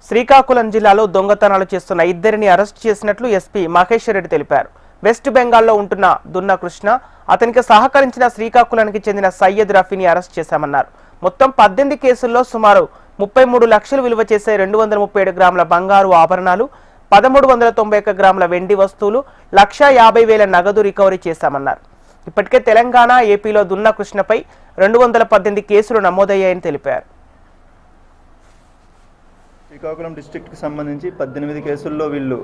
శ్రీకాకుళం జిల్లాలో దొంగతనాలు చేస్తున్న ఇద్దరిని అరెస్ట్ చేసినట్లు ఎస్పీ మహేశ్వర్ రెడ్డి తెలిపారు. వెస్ట్ బెంగాల్లో ఉంటున్న దున్న కృష్ణ, అతనికి సహకరించిన శ్రీకాకుళానికి చెందిన సయ్యద్ రఫీని అరెస్ట్ చేశామన్నారు. మొత్తం 18 కేసుల్లో సుమారు 33 లక్షలు విలువ చేసే 237 గ్రాముల బంగారు ఆభరణాలు, 1391 గ్రాముల వెండి వస్తువులు, 1,50,000 నగదు రికవరీ చేశామన్నారు. ఇప్పటికే తెలంగాణ, ఏపీలో దున్న కృష్ణపై 218 కేసులు నమోదయ్యాయని తెలిపారు. శ్రీకాకుళం డిస్ట్రిక్ట్కి సంబంధించి 18 కేసుల్లో వీళ్ళు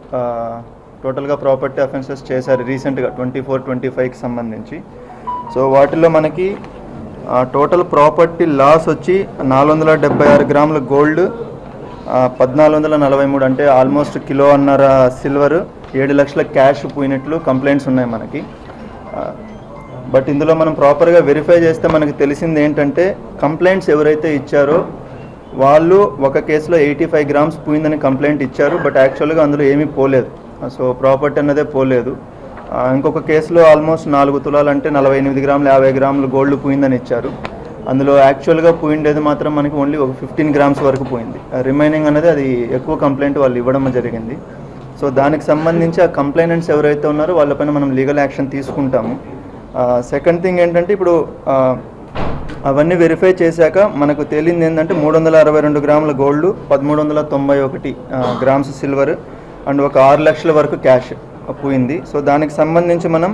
టోటల్గా ప్రాపర్టీ అఫెన్సెస్ చేశారు రీసెంట్గా 24-25కి సంబంధించి. సో వాటిలో మనకి టోటల్ ప్రాపర్టీ లాస్ వచ్చి 476 గ్రాముల గోల్డ్, 1443 అంటే ఆల్మోస్ట్ కిలోన్నర సిల్వర్, 7 లక్షల క్యాష్ పోయినట్లు కంప్లైంట్స్ ఉన్నాయి మనకి. బట్ ఇందులో మనం ప్రాపర్గా వెరిఫై చేస్తే మనకి తెలిసింది ఏంటంటే, కంప్లైంట్స్ ఎవరైతే ఇచ్చారో వాళ్ళు ఒక కేసులో 85 గ్రామ్స్ పోయిందని కంప్లైంట్ ఇచ్చారు. బట్ యాక్చువల్గా అందులో ఏమీ పోలేదు. సో ప్రాపర్టీ అన్నదే పోలేదు. ఇంకొక కేసులో ఆల్మోస్ట్ 4 తులాలు అంటే 48 గ్రాములు 50 గ్రాములు గోల్డ్ పోయిందని ఇచ్చారు. అందులో యాక్చువల్గా పోయిండేది మాత్రం మనకి ఓన్లీ ఒక 15 గ్రామ్స్ వరకు పోయింది. రిమైనింగ్ అనేది అది ఎక్కువ కంప్లైంట్ వాళ్ళు ఇవ్వడం జరిగింది. సో దానికి సంబంధించి ఆ కంప్లైనెంట్స్ ఎవరైతే ఉన్నారో వాళ్ళపైన మనం లీగల్ యాక్షన్ తీసుకుంటాము. సెకండ్ థింగ్ ఏంటంటే, ఇప్పుడు అవన్నీ వెరిఫై చేశాక మనకు తేలింది ఏంటంటే 362 గ్రాముల గోల్డ్, 1391 గ్రామ్స్ సిల్వర్ అండ్ ఒక 6 లక్షల వరకు క్యాష్ పోయింది. సో దానికి సంబంధించి మనం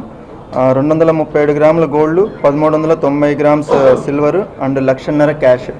237 గ్రాముల gold, 1390 grams silver and 1,50,000 cash